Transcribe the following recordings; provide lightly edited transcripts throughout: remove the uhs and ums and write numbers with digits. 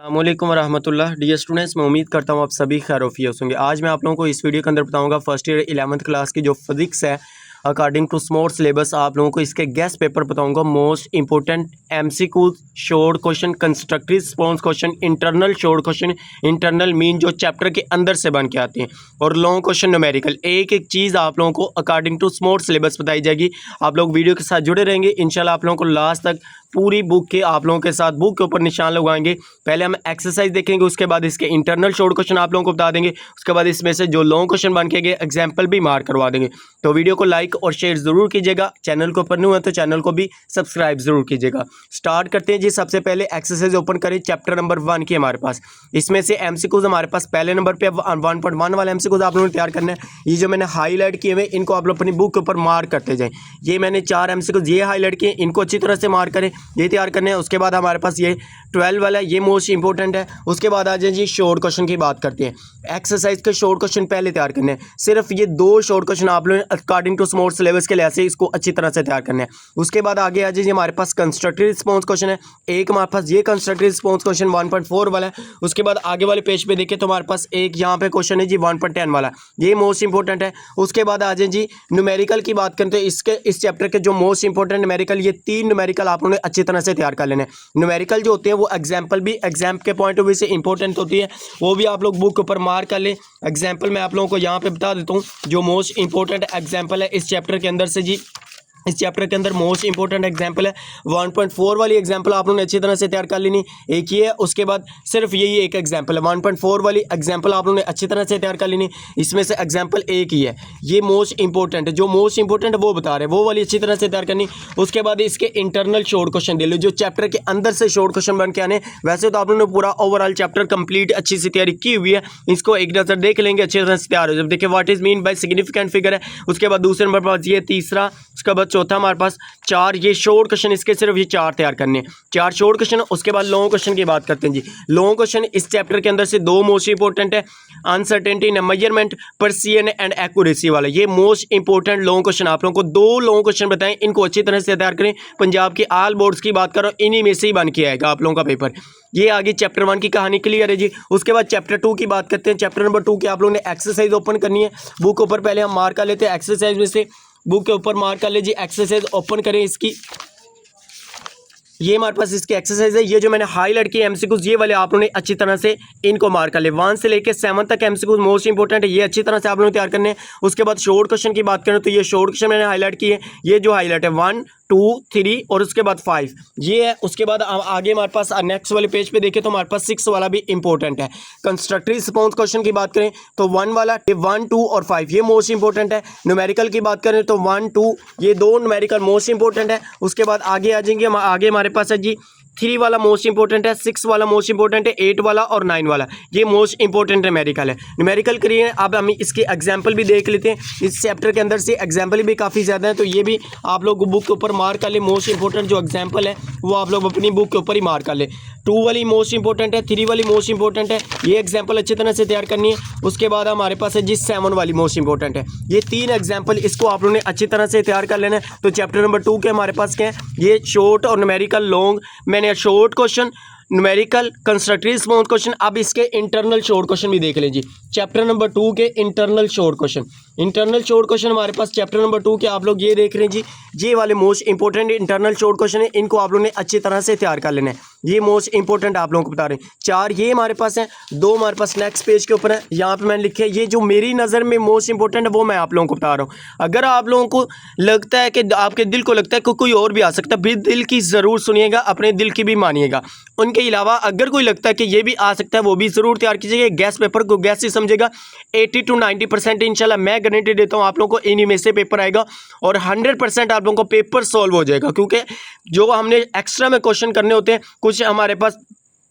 अस्सलामुअलैकुम रहमतुल्लाह। Dear students, मैं उम्मीद करता हूँ आप सभी खैरियत होंगे। आज मैं आप लोगों को इस वीडियो के अंदर बताऊंगा फर्स्ट ईयर 11th क्लास की जो फिजिक्स है अकॉर्डिंग टू स्मॉल सिलेबस आप लोगों को इसके गेस्ट पेपर बताऊंगा। Most important MCQ short question, constructive response question, internal short question, internal mean जो चैप्टर के अंदर से बन के आते हैं, और लॉन्ग क्वेश्चन न्यूमेरिकल। एक एक चीज़ आप लोगों को अकॉर्डिंग टू स्मॉल सिलेबस बताई जाएगी। आप लोग वीडियो के साथ जुड़े रहेंगे, इंशाल्लाह आप लोगों को लास्ट तक पूरी बुक के आप लोगों के साथ बुक के ऊपर निशान लगवाएंगे। पहले हम एक्सरसाइज देखेंगे, उसके बाद इसके इंटरनल शॉर्ट क्वेश्चन आप लोगों को बता देंगे, उसके बाद इसमें से जो लॉन्ग क्वेश्चन बन के गए एग्जाम्पल भी मार्क करवा देंगे। तो वीडियो को लाइक और शेयर जरूर कीजिएगा। चैनल को ऊपर नहीं हुआ तो चैनल को भी सब्सक्राइब जरूर कीजिएगा। स्टार्ट करते हैं जी। सबसे पहले एक्सरसाइज ओपन करें, चैप्टर नंबर 1 की हमारे पास। इसमें से एमसीक्यूज हमारे पास पहले नंबर पे 1.1 वाला एमसीक्यूज आप लोगों ने तैयार करना है। ये जो मैंने हाईलाइट किए हुए इनको आप लोग अपनी बुक के ऊपर मार्क करते जाएं। ये मैंने 4 एमसीक्यूज ये हाईलाइट किए, इनको अच्छी तरह से मार्क करें, ये तैयार करने हैं। उसके बाद हमारे पास ये 12 वाला, ये मोस्ट इंपॉर्टेंट है। उसके बाद आ जाए जी शॉर्ट क्वेश्चन की बात करते हैं। एक्सरसाइज के शॉर्ट क्वेश्चन पहले तैयार करने हैं। सिर्फ ये 2 शॉर्ट क्वेश्चन आप लोग अकॉर्डिंग टू स्मॉल सिलेबस के लिहाज से इसको अच्छी तरह से तैयार करना है। उसके बाद आगे आ जाइए, हमारे पास कंस्ट्रक्टिव रिस्पांस क्वेश्चन है। एक हमारे पास ये कंस्ट्रक्टिव रिस्पांस क्वेश्चन 1.4 वाला है। उसके बाद आगे वाले पेज पे देखें तो हमारे पास एक यहाँ पे क्वेश्चन है जी 1.10 वाला, ये मोस्ट इंपॉर्टेंट है। उसके बाद आ जाए जी न्यूमेरिकल की बात करते हैं। इस चैप्टर के जो मोस्ट इंपॉर्टेंट न्यूमेरिकल, ये 3 न्यूमेरिकल आप लोगों ने अच्छी तरह से तैयार कर लेने हैं। न्यूमेरिकल जो होते हैं वो एग्जाम्पल भी एग्जाम के पॉइंट ऑफ व्यू से इंपॉर्टेंट होती है, वो भी आप लोग बुक के ऊपर मार्क कर लें। एग्जाम्पल मैं आप लोगों को यहाँ पे बता देता हूँ जो मोस्ट इंपॉर्टेंट एग्जाम्पल है इस चैप्टर के अंदर से जी। इस चैप्टर के अंदर मोस्ट इंपॉर्टेंट एग्जाम्पल है 1.4 वाली एग्जाम्पल आप लोगों ने अच्छी तरह से तैयार कर लेनी, एक ही है। उसके बाद सिर्फ यही एक एग्जाम्पल है 1.4 वाली एग्जाम्पल आप लोगों ने अच्छी तरह से तैयार कर लेनी। इसमें से एग्जाम्पल एक ही है, ये मोस्ट इंपॉर्टेंट है। जो मोस्ट इंपॉर्टेंट है वो बता रहे हैं, वो वाली अच्छी तरह से तैयार करनी। उसके बाद इसके इंटरनल शॉर्ट क्वेश्चन दे लो, जो चैप्टर के अंदर से शॉर्ट क्वेश्चन बन के आने। वैसे तो आप लोगों ने पूरा ओवरऑल चैप्टर कंप्लीट अच्छी सी तैयारी की हुई है, इसको एक नजर देख लेंगे, अच्छी तरह से तैयार हो जब देखिए what is mean by significant figure है। उसके बाद दूसरे नंबर पर ये तीसरा, उसके बाद चौथा हमारे पास 4 ये शॉर्ट क्वेश्चन, इसके सिर्फ ये 4 तैयार करने, 4 शॉर्ट क्वेश्चन। उसके बाद लॉन्ग क्वेश्चन की बात करते हैं जी। लॉन्ग क्वेश्चन इस चैप्टर के अंदर से 2 मोस्ट इंपॉर्टेंट है, uncertainty in measurement, precision and accuracy वाला। ये मोस्ट इंपॉर्टेंट लॉन्ग क्वेश्चन आप लोगों को 2 लॉन्ग क्वेश्चन बताएं, इनको अच्छी तरह से तैयार करें। पंजाब की ऑल बोर्ड्स की बात करो, इन्हीं में से ही बन के आएगा आप लोगों का पेपर। ये आगे चैप्टर 1 की कहानी क्लियर है जी। उसके बाद चैप्टर 2 की बात करते हैं। चैप्टर नंबर 2 की आप लोगों ने एक्सरसाइज ओपन करनी है। बुक ऊपर पहले हम मार्क कर लेते हैं, एक्सरसाइज में से बुक के ऊपर मार्क कर लीजिए। एक्सरसाइज ओपन करें इसकी, ये हमारे पास इसकी एक्सरसाइज है। ये जो मैंने हाईलाइट किए एमसीक्यूज, ये वाले आप लोगों ने अच्छी तरह से इनको मार्क कर ले। 1 से लेकर 7 तक एमसीक्यूज मोस्ट इंपॉर्टेंट है, ये अच्छी तरह से आप लोगों ने तैयार करने हैं। उसके बाद शॉर्ट क्वेश्चन की बात करें तो ये शॉर्ट क्वेश्चन मैंने हाईलाइट किए, ये जो हाईलाइट है 1, 2, 3 और उसके बाद 5 ये है। उसके बाद आगे हमारे पास नेक्स्ट वाले पेज पे देखें तो हमारे पास 6 वाला भी इंपॉर्टेंट है। कंस्ट्रक्टिव रिस्पांस क्वेश्चन की बात करें तो 1 वाला, 1, 2 और 5 ये मोस्ट इंपॉर्टेंट है। न्यूमेरिकल की बात करें तो 1, 2 ये 2 न्यूमेरिकल मोस्ट इंपॉर्टेंट है। उसके बाद आगे आ जाएंगे, आगे हमारे पास है जी 3 वाला मोस्ट इंपॉर्टेंट है, 6 वाला मोस्ट इंपॉर्टेंट है, 8 वाला और 9 वाला ये मोस्ट इंपॉर्टेंट न्यूमेरिकल है। न्यूमेरिकल करिए, अब हम इसके एग्जाम्पल भी देख लेते हैं। इस चैप्टर के अंदर से एग्जाम्पल भी काफ़ी ज़्यादा है, तो ये भी आप लोग बुक के ऊपर मार्क कर ले। मोस्ट इंपॉर्टेंट जो एग्जाम्पल है वो आप लोग अपनी बुक के ऊपर ही मार्क कर ले। 2 वाली मोस्ट इंपॉर्टेंट है, 3 वाली मोस्ट इंपॉर्टेंट है, ये एग्जाम्पल अच्छी तरह से तैयार करनी है। उसके बाद हमारे पास है जी 7 वाली मोस्ट इंपॉर्टेंट है। ये 3 एग्जाम्पल इसको आप लोगों ने अच्छी तरह से तैयार कर लेना है। तो चैप्टर नंबर 2 के हमारे पास क्या है, ये शॉर्ट और न्यूमेरिकल लॉन्ग, मैंने short question, numerical, constructive response question. अब इसके इंटरनल शॉर्ट क्वेश्चन भी देख लीजिए। चैप्टर नंबर 2 के internal short question, internal short question हमारे पास चैप्टर नंबर 2 के आप लोग ये देख रहे हैं जी। ये वाले most important internal short question है, इनको आप लोगों ने अच्छी तरह से तैयार कर लेना है। ये मोस्ट इंपॉर्टेंट आप लोगों को बता रहे हैं। 4 ये हमारे पास है, 2 हमारे पास नेक्स्ट पेज के ऊपर है। यहाँ पे मैंने लिखे है, ये जो मेरी नज़र में मोस्ट इंपॉर्टेंट है वो मैं आप लोगों को बता रहा हूँ। अगर आप लोगों को लगता है कि आपके दिल को लगता है कि कोई और भी आ सकता है, भी दिल की ज़रूर सुनिएगा, अपने दिल की भी मानिएगा। उनके अलावा अगर कोई लगता है कि ये भी आ सकता है, वो भी ज़रूर तैयार कीजिएगा। गैस पेपर को गैस ही समझेगा। 80 to 90% इंशाल्लाह मैं गारंटी देता हूँ आप लोगों को इन्हीं में से पेपर आएगा, और 100% आप लोगों को पेपर सॉल्व हो जाएगा। क्योंकि जो हमने एक्स्ट्रा में क्वेश्चन करने होते हैं, कुछ हमारे पास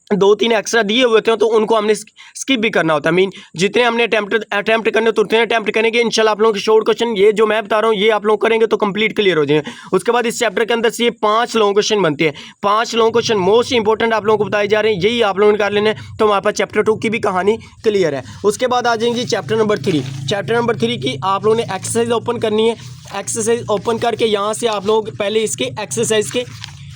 2-3 एक्स्ट्रा दिए हुए थे, तो उनको हमने स्किप भी करना होता है। मीन जितने हमने अटैम्प्ट करने तो उतने अटैम्प्ट करेंगे इंशाल्लाह। आप लोगों के शॉर्ट क्वेश्चन ये जो मैं बता रहा हूँ ये आप लोग करेंगे तो कंप्लीट क्लियर हो जाएंगे। उसके बाद इस चैप्टर के अंदर से ये 5 लॉन्ग क्वेश्चन बनते हैं। 5 लॉन्ग क्वेश्चन मोस्ट इंपॉर्टेंट आप लोगों को बताए जा रहे हैं, यही आप लोगों ने कर लेने हैं। तो हमारे पास चैप्टर 2 की भी कहानी क्लियर है। उसके बाद आ जाएंगे चैप्टर नंबर 3। चैप्टर नंबर 3 की आप लोगों ने एक्सरसाइज ओपन करनी है। एक्सरसाइज ओपन करके यहाँ से आप लोग पहले इसके एक्सरसाइज के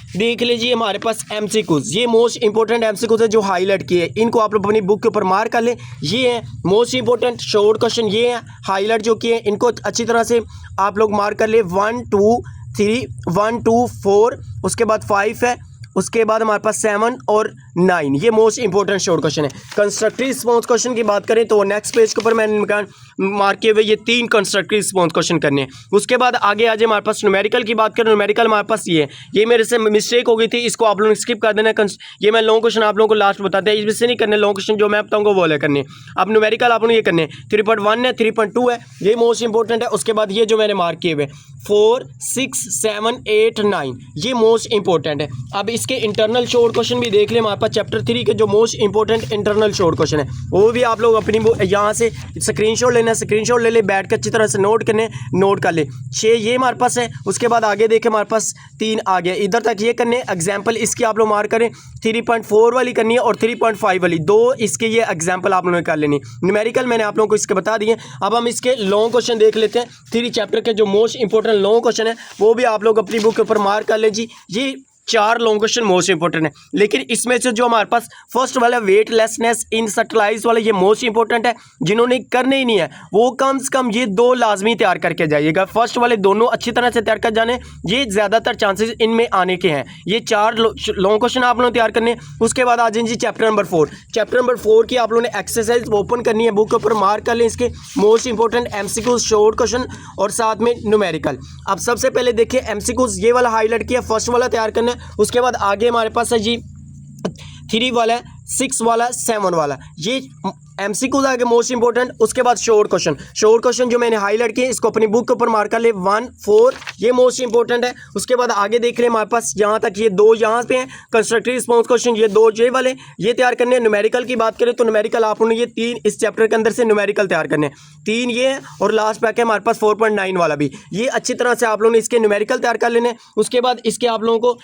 देख लीजिए हमारे पास एमसीक्यूज, ये मोस्ट इंपॉर्टेंट एमसीक्यूज है जो हाईलाइट किए हैं, इनको आप लोग अपनी बुक के ऊपर मार्क कर लें। ये है मोस्ट इंपॉर्टेंट शॉर्ट क्वेश्चन, ये है हाईलाइट जो किए हैं, इनको अच्छी तरह से आप लोग मार्क कर ले। 1 2 3 1 2 4, उसके बाद 5 है, उसके बाद हमारे पास 7 और 9, ये मोस्ट इंपॉर्टेंट शॉर्ट क्वेश्चन है। कंस्ट्रक्टिव रिस्पॉन्स क्वेश्चन की बात करें तो नेक्स्ट पेज के ऊपर मैंने मार्क किए हुए ये 3 कंस्ट्रक्टिव रिस्पॉन्स क्वेश्चन करने हैं। उसके बाद आगे आ जाए हमारे पास न्यूमेरिकल की बात करें, न्यूमेरिकल हमारे पास ये मेरे से मिस्टेक हो गई थी, इसको आप लोगों ने स्किप कर देना। ये मैं लॉन्ग क्वेश्चन आप लोगों को लास्ट बताते हैं, इसमें नहीं करने लॉन्ग क्वेश्चन, जो मैं बताऊंगा वो वाले करने। अब न्यूमेरिकल आप लोग ये करने 3.1 है, 3.2 है, ये मोस्ट इंपॉर्टेंट है। उसके बाद ये जो मैंने मार्क किए हुए 4 6 7 8 9, ये मोस्ट इंपॉर्टेंट है। अब इसके इंटरनल शॉर्ट क्वेश्चन भी देख लें, हमारे पास चैप्टर 3 के जो most important internal short question है वो भी आप लोग अपनी यहाँ से स्क्रीनशॉट लेना, स्क्रीनशॉट ले ले, बैठ के अच्छी तरह से नोट करने, नोट कर ले। 6 ये हमारे पास है, उसके बाद आगे देखें हमारे पास 3 आ गया, इधर तक ये करने एग्जाम्पल इसकी आप लोग मार्क करें। 3.4 वाली करनी है और 3.5 वाली, 2 इसके ये एग्जाम्पल आप लोगों ने कर लेनी। न्यूमेरिकल मैंने आप लोगों को इसके बता दिए। अब हम इसके लॉन्ग क्वेश्चन देख लेते हैं। 3 चैप्टर के जो मोस्ट इंपॉर्टेंट लॉन्ग क्वेश्चन है वो भी आप लोग अपनी बुक के ऊपर मार्क कर लें जी। ये 4 लॉन्ग क्वेश्चन मोस्ट इंपॉर्टेंट है, लेकिन इसमें से जो हमारे पास फर्स्ट वाला वेटलेसनेस इन सटलाइज वाला ये मोस्ट इंपॉर्टेंट है। जिन्होंने करने ही नहीं है वो कम से कम ये 2 लाजमी तैयार करके जाइएगा। फर्स्ट वाले दोनों अच्छी तरह से तैयार कर जाने, ये ज़्यादातर चांसेस इनमें आने के हैं। ये 4 लॉन्ग क्वेश्चन आप लोगों ने तैयार करने। उसके बाद आ जाए जी चैप्टर नंबर 4। चैप्टर नंबर 4 की आप लोगों ने एक्सरसाइज ओपन करनी है, बुक के ऊपर मार्क कर लें इसके most important MCQs, short question और साथ में न्यूमेरिकल। अब सबसे पहले देखिए एमसीक्यूज ये वाला हाईलाइट किया, फर्स्ट वाला तैयार करना है। उसके बाद आगे हमारे पास है जी 3 वाला, 6 वाला, 7 वाला, ये एमसीक्यूज आगे मोस्ट इंपॉर्टेंट। उसके बाद शॉर्ट क्वेश्चन, शॉर्ट क्वेश्चन जो मैंने हाईलाइट किए इसको अपनी बुक के ऊपर मार्क कर ले। 1 4 ये मोस्ट इंपॉर्टेंट है। उसके बाद आगे देख रहे हैं हमारे पास यहाँ तक ये 2 यहाँ पे हैं कंस्ट्रक्टिव रिस्पॉन्स क्वेश्चन, ये 2 ये वाले ये तैयार करने हैं। न्यूमेरिकल की बात करें तो न्यूमेरिकल आप लोगों ने ये 3 इस चैप्टर के अंदर से न्यूमेरिकल तैयार करने हैं, 3 ये है और लास्ट पैक है हमारे पास 4.9 वाला भी। ये अच्छी तरह से आप लोगों ने इसके न्यूमेरिकल तैयार कर लेने। उसके बाद इसके आप लोगों को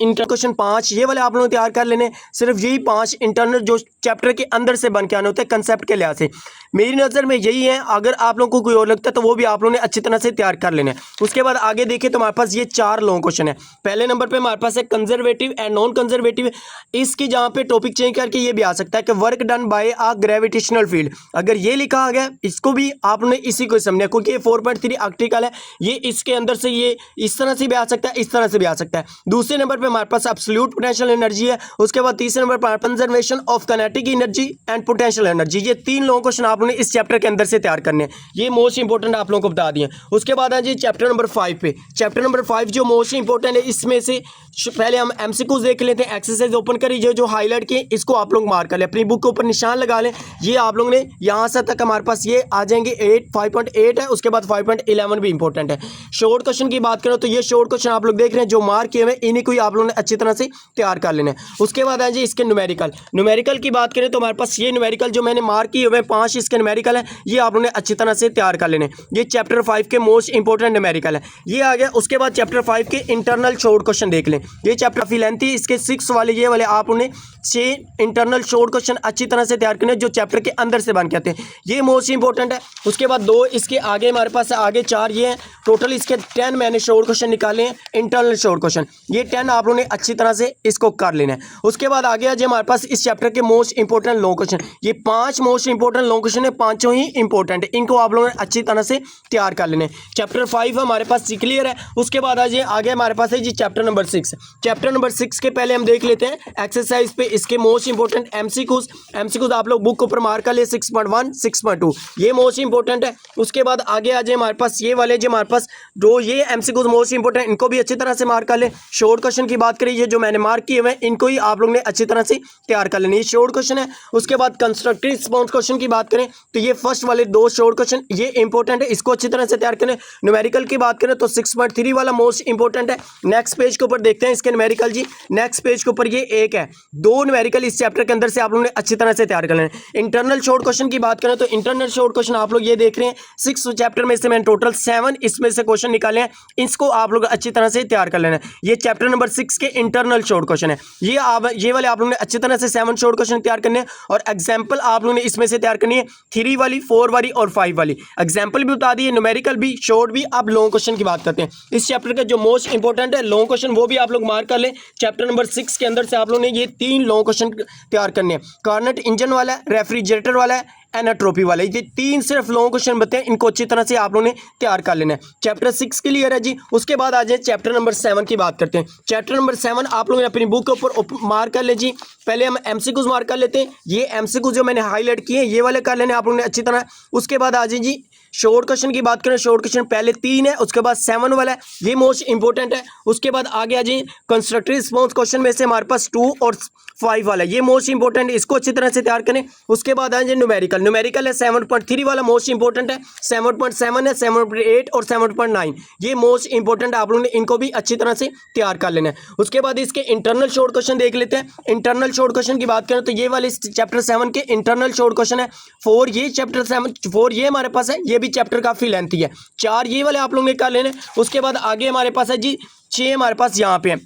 इंटर क्वेश्चन 5 ये वाले आप लोगों ने तैयार कर लेने। सिर्फ यही 5 इंटरनल जो चैप्टर के अंदर से बन के आने होते हैं कंसेप्ट के लिहाज से। मेरी नज़र में यही है, अगर आप लोगों को कोई और लगता है तो वो भी आप लोगों ने अच्छी तरह से तैयार कर लेने। उसके बाद आगे देखें तो हमारे पास ये 4 लॉन्ग क्वेश्चन है। पहले नंबर पे हमारे पास है कंजर्वेटिव एंड नॉन कंजर्वेटिव। इसकी जहाँ पे टॉपिक चेंज करके ये भी आ सकता है कि work done by a gravitational field. अगर ये लिखा आ गया इसको भी आपने इसी को समझना, क्योंकि ये 4.3 आर्टिकल है, ये इसके अंदर से ये इस तरह से भी आ सकता है, इस तरह से भी आ सकता है। दूसरे नंबर पे हमारे पास एब्सोल्यूट पोटेंशियल एनर्जी है। उसके बाद तीसरे नंबर पर conservation of kinetic energy and potential energy. ये 3 लॉन्ग क्वेश्चन आप लोगों ने इस चैप्टर के अंदर से तैयार करने हैं, ये मोस्ट इंपॉर्टेंट आप लोगों को बता दिए। उसके बाद है जी चैप्टर नंबर 5 पे। चैप्टर नंबर 5 जो मोस्ट इंपॉर्टेंट है, इसमें से पहले हम एमसीक्यूज देख लेते हैं। एक्सरसाइज ओपन करिए, जो हाईलाइट किए इसको आप लोग मार्क कर लें, अपनी बुक के ऊपर निशान लगा लें। ये आप लोगों ने यहाँ से तक हमारे पास ये आ जाएंगे 5.8 है। उसके बाद 5.11 भी इंपॉर्टेंट है। शॉर्ट क्वेश्चन की बात करें तो ये शॉर्ट क्वेश्चन आप लोग देख रहे हैं जो मार्क किए हुए, इन्हीं को ही आप लोगों ने अच्छी तरह से तैयार कर लेना है। उसके बाद है जी इसके न्यूमेरिकल। न्यूमेरिकल की बात करें तो हमारे पास ये न्यूमेरिकल जो मैंने मार्क किए हुए 5 इसके न्यूमेरिकल है, ये आप लोगों ने अच्छी तरह से तैयार कर लेने। ये चैप्टर 5 के मोस्ट इंपॉर्टेंट न्यूमेरिकल है, ये आ गया। उसके बाद चैप्टर 5 के इंटरनल शॉर्ट क्वेश्चन देख लें। ये चैप्टर काफी लेंथी, इसके 6 वाले ये वाले आप उन्हें 6 इंटरनल शॉर्ट क्वेश्चन अच्छी तरह से तैयार करने जो चैप्टर के अंदर से बन के आते हैं, ये मोस्ट इंपॉर्टेंट है। उसके बाद 2 इसके आगे हमारे पास आगे 4 ये हैं, टोटल इसके 10 मैंने शॉर्ट क्वेश्चन निकाले हैं इंटरनल शॉर्ट क्वेश्चन। ये 10 आप लोगों ने अच्छी तरह से इसको कर लेना है। उसके बाद आगे आ जाए हमारे पास इस चैप्टर के मोस्ट इंपॉर्टेंट लॉन्ग क्वेश्चन। ये 5 मोस्ट इंपॉर्टेंट लॉन्ग क्वेश्चन है, पांचों ही इंपॉर्टेंट है, इनको आप लोगों ने अच्छी तरह से तैयार कर लेने। चैप्टर 5 हमारे पास क्लियर है। उसके बाद आ जाए आगे हमारे पास है जी चैप्टर नंबर 6। चैप्टर नंबर 6 के पहले हम देख लेते हैं एक्सरसाइज पे इसके मोस्ट इंपॉर्टेंट एमसीक्यूज आप लोग बुक के ऊपर मार्क कर ले 6.1 6.2 ये मोस्ट इंपॉर्टेंट है। उसके बाद आगे आ जाए हमारे पास ये वाले जो हमारे पास 2 ये एमसीक्यूज मोस्ट इंपॉर्टेंट, इनको भी अच्छी तरह से मार्क कर ले। शॉर्ट क्वेश्चन की बात करिए जो मैंने मार्क किए हुए इनको ही आप लोग ने अच्छी तरह से तैयार कर लेनी, ये शॉर्ट क्वेश्चन है। उसके बाद कंस्ट्रक्टिव रिस्पांस क्वेश्चन की बात करें तो ये फर्स्ट वाले 2 शॉर्ट क्वेश्चन ये इंपॉर्टेंट है, इसको अच्छी तरह से तैयार करें। न्यूमेरिकल की बात करें तो 6.3 वाला मोस्ट इंपॉर्टेंट है। नेक्स्ट पेज के ऊपर देखते हैं इसके न्यूमेरिकल जी। नेक्स्ट पेज के ऊपर ये एक है, 2 वो न्यूमेरिकल इस चैप्टर के अंदर से आप लोगों ने अच्छी तरह से तैयार कर लेना है। इंटरनल शॉर्ट क्वेश्चन की बात करें तो इंटरनल शॉर्ट क्वेश्चन आप लोग ये देख रहे हैं 6 चैप्टर में से मैंने टोटल 7 इसमें से क्वेश्चन निकाले हैं, इसको आप लोग अच्छी तरह से तैयार कर लेना है। ये चैप्टर नंबर 6 के इंटरनल शॉर्ट क्वेश्चन है, ये वाले आप लोगों ने अच्छी तरह से 7 शॉर्ट क्वेश्चन तैयार करने हैं और एग्जाम्पल आप लोगों ने इसमें से तैयार करनी है 3 वाली, 4 वाली और 5 वाली। एग्जाम्पल भी बता दिए, न्यूमेरिकल भी, शॉर्ट भी। अब लॉन्ग क्वेश्चन की बात करते हैं। इस चैप्टर का जो मोस्ट इंपॉर्टेंट है लॉन्ग क्वेश्चन, वो भी आप लोग मार्क कर लें। चैप्टर नंबर 6 के अंदर से आप लोगों ने ये 3 लॉन्ग क्वेश्चन तैयार करने हैं। कार्नेट इंजन वाला है, रेफ्रिजरेटर वाला है, एनाट्रोपी वाला, ये 3 सिर्फ लॉन्ग क्वेश्चन बताए हैं, इनको अच्छी तरह से आप लोगों ने तैयार कर लेना है। चैप्टर 6 क्लियर है जी। उसके बाद आ जाए चैप्टर नंबर 7 की बात करते हैं। चैप्टर नंबर 7 आप लोगों ने अपनी बुक के ऊपर मार्क कर ले जी। पहले हम एमसीक्यूज मार्क कर लेते हैं। ये एमसीक्यूज जो मैंने हाईलाइट किए ये वाले कर लेने आप लोगों ने अच्छी तरह। उसके बाद आ जाए जी शॉर्ट क्वेश्चन की बात करें। शॉर्ट क्वेश्चन पहले 3 है, उसके बाद 7 वाला है, ये मोस्ट इंपॉर्टेंट है। उसके बाद आगे आ जाए कंस्ट्रक्टिव रिस्पॉन्स क्वेश्चन में से हमारे पास 2 और 5 वाला, ये मोस्ट इंपॉर्टेंट है, इसको अच्छी तरह से तैयार करें। उसके बाद आ जाए न्यूमेरिकल है 7.3 वाला मोस्ट इंपॉर्टेंट है, 7.7 है, 7.8 और 7.9, ये मोस्ट इंपॉर्टेंट आप लोगों ने इनको भी अच्छी तरह से तैयार कर लेना है। उसके बाद इसके इंटरनल शॉर्ट क्वेश्चन देख लेते हैं। इंटरनल शॉर्ट क्वेश्चन की बात करें तो ये वाले चैप्टर 7 के इंटरनल शॉर्ट क्वेश्चन है। 4 ये चैप्टर 7 4 ये हमारे पास है, ये भी चैप्टर काफी लेंथी है। 4 ये वाले आप लोगों ने कर लेने। उसके बाद आगे हमारे पास है जी 6 हमारे पास यहाँ पे है,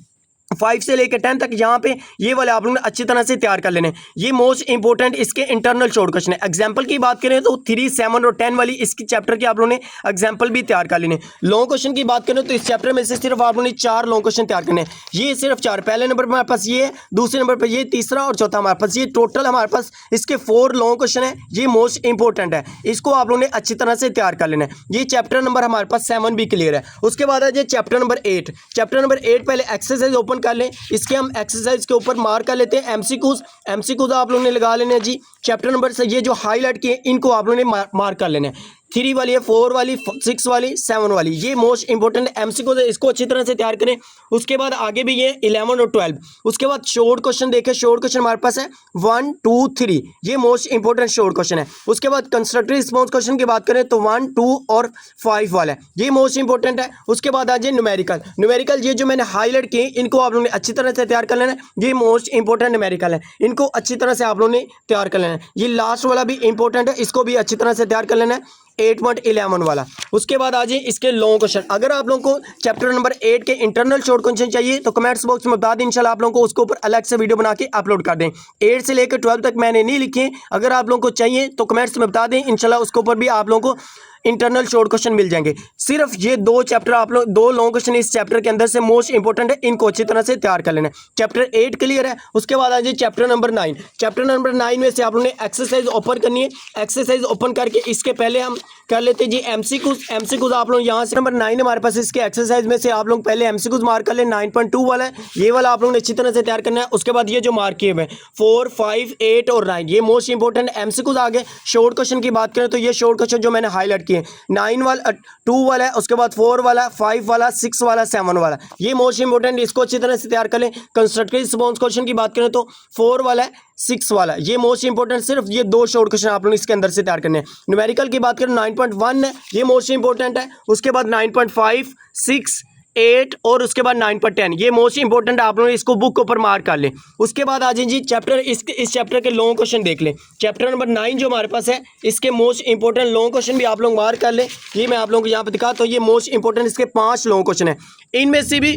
5 से लेकर 10 तक यहाँ पे ये वाले आप लोगों ने अच्छी तरह से तैयार कर लेने। ये मोस्ट इंपॉर्टेंट इसके इंटरनल शॉर्ट क्वेश्चन है। एग्जांपल की बात करें तो 3, 7 और 10 वाली इसकी चैप्टर की आप लोगों ने एग्जांपल भी तैयार कर लेने। लॉन्ग क्वेश्चन की बात करें तो इस चैप्टर में से सिर्फ आप लोगों ने 4 लॉन्ग क्वेश्चन तैयार करने। ये सिर्फ 4, पहले नंबर पर हमारे पास ये है, दूसरे नंबर पर ये, तीसरा और चौथा हमारे पास, ये टोटल हमारे पास इसके 4 लॉन्ग क्वेश्चन है। ये मोस्ट इंपॉर्टेंट है, इसको आप लोगों ने अच्छी तरह से तैयार कर लेना है। ये चैप्टर नंबर हमारे पास 7 भी क्लियर है। उसके बाद आ जाए चैप्टर नंबर 8। चैप्टर नंबर 8 पहले एक्सरसाइज ओपन कर लें, इसके हम एक्सरसाइज के ऊपर मार्क कर लेते हैं। एमसीक्यूज आप लोगों ने लगा लेने हैं जी। चैप्टर नंबर से ये जो हाईलाइट किए इनको आप लोगों ने मार्क कर लेना है। 3 वाली है, 4 वाली, 6 वाली, 7 वाली, ये मोस्ट इंपॉर्टेंट एमसीक्यूज है, इसको अच्छी तरह से तैयार करें। उसके बाद आगे भी ये 11 और 12। उसके बाद शॉर्ट क्वेश्चन देखें। शॉर्ट क्वेश्चन हमारे पास है 1, 2, 3, ये मोस्ट इंपॉर्टेंट शॉर्ट क्वेश्चन है। उसके बाद कंस्ट्रक्टिव रिस्पॉन्स क्वेश्चन की बात करें तो 1, 2 और 5 वाला है, ये मोस्ट इंपॉर्टेंट है। उसके बाद आ जाए न्यूमेरिकल, ये जो मैंने हाईलाइट किए इनको आप लोगों ने अच्छी तरह से तैयार कर लेना है। ये मोस्ट इंपॉर्टेंट न्यूमेरिकल है, इनको अच्छी तरह से आप लोगों ने तैयार कर लेना है। ये लास्ट वाला भी इंपॉर्टेंट है, इसको भी अच्छी तरह से तैयार कर लेना है, 8.11 वाला। उसके बाद आ जाए इसके लॉन्ग क्वेश्चन। अगर आप लोगों को चैप्टर नंबर 8 के इंटरनल शॉर्ट क्वेश्चन चाहिए तो कमेंट्स बॉक्स में बता दें, इंशाल्लाह आप लोगों को उसके ऊपर अलग से वीडियो बना के अपलोड कर दें। 8 से लेकर 12 तक मैंने नहीं लिखे, अगर आप लोगों को चाहिए तो कमेंट्स में बता दें, इंशाल्लाह उसके ऊपर भी आप लोगों को इंटरनल शॉर्ट क्वेश्चन मिल जाएंगे। सिर्फ ये 2 चैप्टर आप लोग 2 लॉन्ग क्वेश्चन इस चैप्टर के अंदर से मोस्ट इंपॉर्टेंट है, इनको अच्छी तरह से तैयार कर लेना है। चैप्टर 8 क्लियर है। उसके बाद आ जाए चैप्टर नंबर 9। चैप्टर नंबर 9 में से आप लोगों ने एक्सरसाइज ओपन करनी है। एक्सरसाइज ओपन करके इसके पहले हम कर लेते हैं जी एमसीक्यूज आप लोग यहाँ से नंबर 9 हमारे पास, इसके एक्सरसाइज में से आप लोग पहले एमसीक्यूज मार्क कर ले। 9.2 वाला है, ये वाला आप लोगों ने अच्छी तरह से तैयार करना है। उसके बाद ये जो मार्क किए हुए 4, 5, 8 और 9, ये मोस्ट इंपॉर्टेंट एमसीक्यूज आ गए। शॉर्ट क्वेश्चन की बात करें तो ये शॉर्ट क्वेश्चन जो मैंने हाईलाइट किए 9 वाला, 2 वाला है, उसके बाद 4 वाला, 5 वाला, 6 वाला, 7 वाला, ये मोस्ट इंपॉर्टेंट, इसको अच्छी तरह से तैयार कर लें। कंस्ट्रक्टिव रिस्पॉन्स क्वेश्चन की बात करें तो 4 वाला है, 6 वाला, ये मोस्ट इंपॉर्टेंट, सिर्फ ये 2 शॉर्ट क्वेश्चन आप लोग इसके अंदर से तैयार करने हैं। न्यूमेरिकल की बात करें 9.1 है, ये मोस्ट इंपॉर्टेंट है। उसके बाद 9.5, 6, 8 और उसके बाद 9.10, ये मोस्ट इंपॉर्टेंट आप लोग इसको बुक के ऊपर मार्क कर लें। उसके बाद आ जाए जी चैप्टर इस चैप्टर के लॉन्ग क्वेश्चन देख लें। चैप्टर नंबर 9 जो हमारे पास है, इसके मोस्ट इंपॉर्टेंट लॉन्ग क्वेश्चन भी आप लोग मार्क कर लें। ये मैं आप लोगों को यहाँ पे दिखा, तो ये मोस्ट इंपॉर्टेंट इसके 5 लॉन्ग क्वेश्चन है। इनमें से भी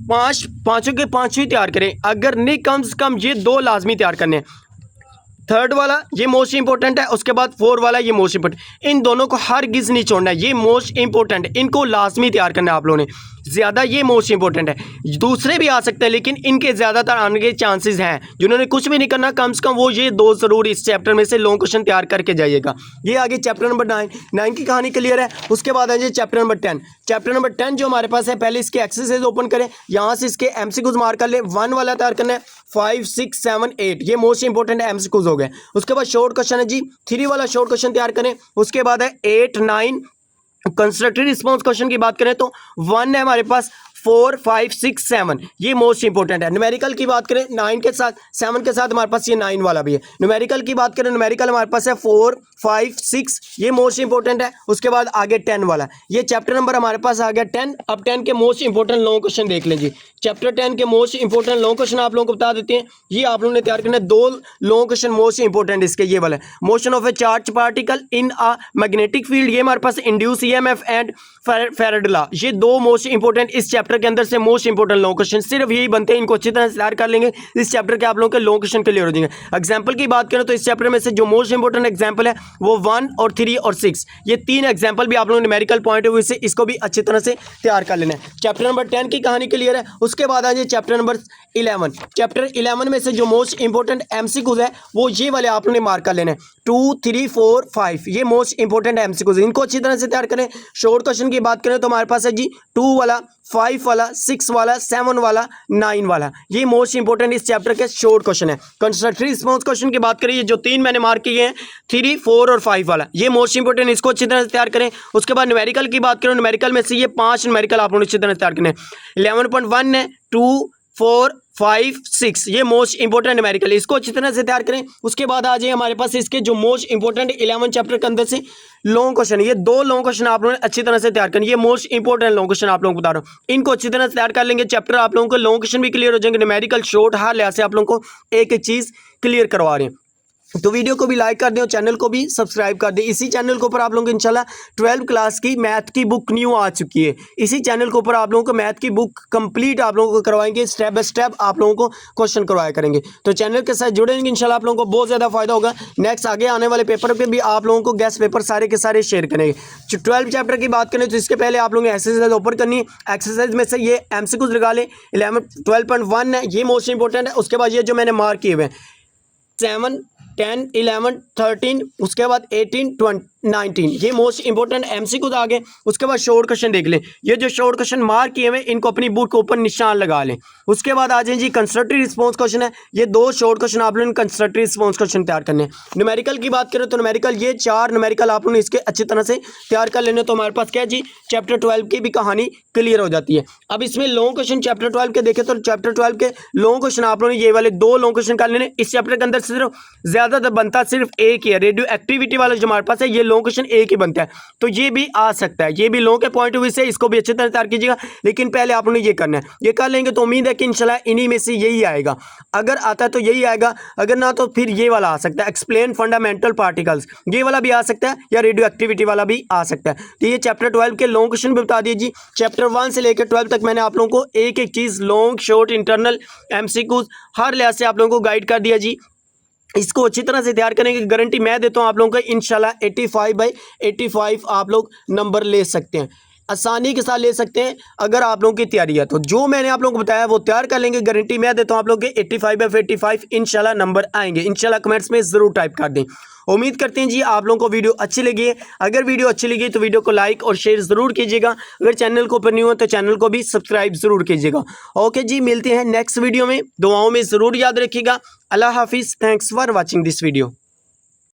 पाँचों के 5 ही तैयार करें, अगर नहीं कम से कम ये 2 लाजमी तैयार करने हैं। 3rd वाला ये मोस्ट इंपॉर्टेंट है, उसके बाद 4 वाला ये मोस्ट इंपॉर्टेंट, इन दोनों को हरगिज़ नहीं छोड़ना है, ये मोस्ट इंपॉर्टेंट है, इनको लाजमी तैयार करना है आप लोगों ने। ज़्यादा ये मोस्ट इंपॉर्टेंट है, दूसरे भी आ सकते हैं लेकिन इनके ज़्यादातर आने के चांसेस हैं। जिन्होंने कुछ भी नहीं करना, कम से कम वो ये 2 ज़रूर इस चैप्टर में से लॉन्ग क्वेश्चन तैयार करके जाइएगा। ये आगे चैप्टर नंबर 9 की कहानी क्लियर है। उसके बाद आ जाए चैप्टर नंबर 10। चैप्टर नंबर 10 जो हमारे पास है, पहले इसके एक्सरसाइज ओपन करें, यहाँ से इसके एमसीक्यूज मार्क कर ले। 1 वाला तैयार करना है, 5, 6, 7, 8, ये मोस्ट इंपॉर्टेंट एमसीक्यूज हो गए। उसके बाद शॉर्ट क्वेश्चन है जी, 3 वाला शॉर्ट क्वेश्चन तैयार करें। उसके बाद है 8, 9। कंस्ट्रक्टिव रिस्पॉन्स क्वेश्चन की बात करें तो 1 है हमारे पास, 4 5 6 7 ये मोस्ट इंपॉर्टेंट है। न्यूमेरिकल की बात करें 9 के साथ 7 के साथ हमारे पास ये 9 वाला भी है। न्यूमेरिकल की बात करें न्यूमेरिकल हमारे पास है 4 5 6 ये मोस्ट इंपॉर्टेंट है। उसके बाद आगे 10 वाला, ये चैप्टर नंबर हमारे पास आ गया 10। अब 10 के मोस्ट इंपॉर्टेंट लॉन्ग क्वेश्चन देख लें जी। चैप्टर 10 के मोस्ट इंपॉर्टेंट लॉन्ग क्वेश्चन आप लोगों को बता देते हैं। ये आप लोगों ने तैयार करना है। 2 लॉन्ग क्वेश्चन मोस्ट इंपॉर्टेंट इसके ये वाला है। Motion of a charge particle in a magnetic field, ये हमारे पास induce EMF and Faraday law, ये 2 मोस्ट इंपॉर्टेंट इस चैप्टर के अंदर से मोस्ट इंपॉर्टेंट लॉन्ग क्वेश्चन सिर्फ यही बनते हैं। इनको अच्छी तरह से तैयार कर लेंगे, इस चैप्टर के आप लोगों के लॉन्ग क्वेश्चन क्लियर हो जाएंगे। एग्जांपल की बात करें तो इस चैप्टर में से जो मोस्ट इंपॉर्टेंट एग्जांपल है वो 1 और 3 और 6, ये 3 एग्जांपल भी आप लोगों ने न्यूमेरिकल पॉइंट ऑफ व्यू से इसको भी अच्छी तरह से तैयार कर लेना है। चैप्टर नंबर 10 की कहानी क्लियर है। उसके बाद आ जाए चैप्टर नंबर 11। चैप्टर 11 में से जो मोस्ट इंपॉर्टेंट एमसीक्यूज है वो ये वाले आप लोगों ने मार्क कर लेना है। 2 3 4 5 ये मोस्ट इंपॉर्टेंट एमसीक्यूज, इनको अच्छी तरह से तैयार करें। शॉर्ट क्वेश्चन की बात करें तो हमारे पास है जी 2 वाला, 5 वाला, 6 वाला, 7 वाला, 9 वाला, ये मोस्ट इंपॉर्टेंट इस चैप्टर के शॉर्ट क्वेश्चन है। कंस्ट्रक्टिव रिस्पांस क्वेश्चन की बात करिए, जो 3 मैंने मार्क किए हैं 3 4 और 5 वाला, ये मोस्ट इंपॉर्टेंट, इसको अच्छी तरह से तैयार करें। उसके बाद न्यूमेरिकल की बात करें, न्यूमेरिकल में से ये 5 न्यूमेरिकल आप लोगों ने अच्छी तरह से तैयार करने हैं। 11.1 है, 2 4 5 6 ये मोस्ट इंपॉर्टेंट न्यूमेरिकल, इसको अच्छी तरह से तैयार करें। उसके बाद आ जाए हमारे पास इसके जो मोस्ट इंपॉर्टेंट 11 चैप्टर के अंदर से लॉन्ग क्वेश्चन, ये 2 लॉन्ग क्वेश्चन आप लोगों ने अच्छी तरह से तैयार करनी, ये मोस्ट इंपॉर्टेंट लॉन्ग क्वेश्चन आप लोगों को बता रहा हूँ। इनको अच्छी तरह से तैयार कर लेंगे, चैप्टर आप लोगों को लॉन्ग क्वेश्चन भी क्लियर हो जाएंगे, न्यूमेरिकल शॉर्ट हर लिहाज से आप लोगों को एक एक चीज़ क्लियर करवा रहे हैं। तो वीडियो को भी लाइक कर दें और चैनल को भी सब्सक्राइब कर दें। इसी चैनल के ऊपर आप लोगों को इंशाल्लाह 12 क्लास की मैथ की बुक न्यू आ चुकी है। इसी चैनल के ऊपर आप लोगों को मैथ की बुक कंप्लीट आप लोगों को करवाएंगे, स्टेप बाय स्टेप आप लोगों को क्वेश्चन करवाया करेंगे। तो चैनल के साथ जुड़ेंगे इंशाल्लाह आप लोगों को बहुत ज़्यादा फायदा होगा। नेक्स्ट आगे आने वाले पेपर पे भी आप लोगों को गेस्ट पेपर सारे के सारे शेयर करेंगे। 12 चैप्टर की बात करें तो इसके पहले आप लोगों को एक्सरसाइज ओपन करनी है। एक्सरसाइज में से ये एमसीक्यूज लगा लें। 12.1 है, ये मोस्ट इंपॉर्टेंट है। उसके बाद ये जो मैंने मार्क किए हुए हैं 7 10 11 13, उसके बाद 18 20 19, ये मोस्ट इंपॉर्टेंट एमसीक्यूज आ गए। उसके बाद शॉर्ट क्वेश्चन देख लें, ये जो शॉर्ट क्वेश्चन मार्क किए हुए इनको अपनी बुक के ऊपर निशान लगा लें। उसके बाद आ जाए जी कंस्ट्रक्टिव रिस्पांस क्वेश्चन है, ये 2 शॉर्ट क्वेश्चन आप लोगों ने कंस्ट्रक्टिव रिस्पांस क्वेश्चन तैयार करने हैं। न्यूमेरिकल की बात करें तो न्यूमेरिकल ये 4 न्यूमेरिकल आप लोगों ने इसके अच्छी तरह से तैयार कर लेने, तो हमारे पास क्या है जी चैप्टर 12 की भी कहानी क्लियर हो जाती है। अब इसमें लॉन्ग क्वेश्चन चैप्टर 12 के देखें तो चैप्टर 12 के लॉन्ग क्वेश्चन आप लोगों ने ये वाले 2 लॉन्ग क्वेश्चन कर लेने। इस चैप्टर के अंदर सिर्फ ज़्यादातर बनता सिर्फ एक ही है, रेडियो एक्टिविटी वाला जो हमारे पास है ये लॉन्ग क्वेश्चन एक ही बनता है, तो ये भी आ सकता है। ये भी लॉन्ग के पॉइंट ऑफ व्यू से इसको भी अच्छी तरह तैयार कीजिएगा, लेकिन पहले आप लोगों ने ये करना है। ये कर लेंगे तो उम्मीद है कि इंशाल्लाह इन्हीं में से यही आएगा। अगर आता है तो यही आएगा, अगर ना तो फिर ये वाला आ सकता है एक्सप्लेन फंडामेंटल पार्टिकल्स, ये वाला भी आ सकता है, या रेडियो एक्टिविटी वाला भी आ सकता है। तो ये चैप्टर 12 के लॉन्ग क्वेश्चन भी बता दीजिए। चैप्टर 1 से लेकर 12 तक मैंने आप लोगों को एक एक चीज़ लॉन्ग शॉर्ट इंटरनल एमसीक्यूज हर लिहाज से आप लोगों को गाइड कर दिया जी। इसको अच्छी तरह से तैयार करेंगे, गारंटी मैं देता हूँ आप लोगों को इंशाल्लाह 85/85 आप लोग नंबर ले सकते हैं, आसानी के साथ ले सकते हैं अगर आप लोगों की तैयारी है। तो जो मैंने आप लोगों को बताया वो तैयार कर लेंगे, गारंटी मैं देता हूँ आप लोगों के 85/85 इंशाल्लाह नंबर आएंगे। इंशाल्लाह कमेंट्स में ज़रूर टाइप कर दें। उम्मीद करते हैं जी आप लोगों को वीडियो अच्छी लगी है। अगर वीडियो अच्छी लगी तो वीडियो को लाइक और शेयर ज़रूर कीजिएगा। अगर चैनल को ऊपर न्यू हो तो चैनल को भी सब्सक्राइब ज़रूर कीजिएगा। ओके जी, मिलते हैं नेक्स्ट वीडियो में। दुआओं में ज़रूर याद रखिएगा। अल्लाह हाफिज़। Thanks for watching this video.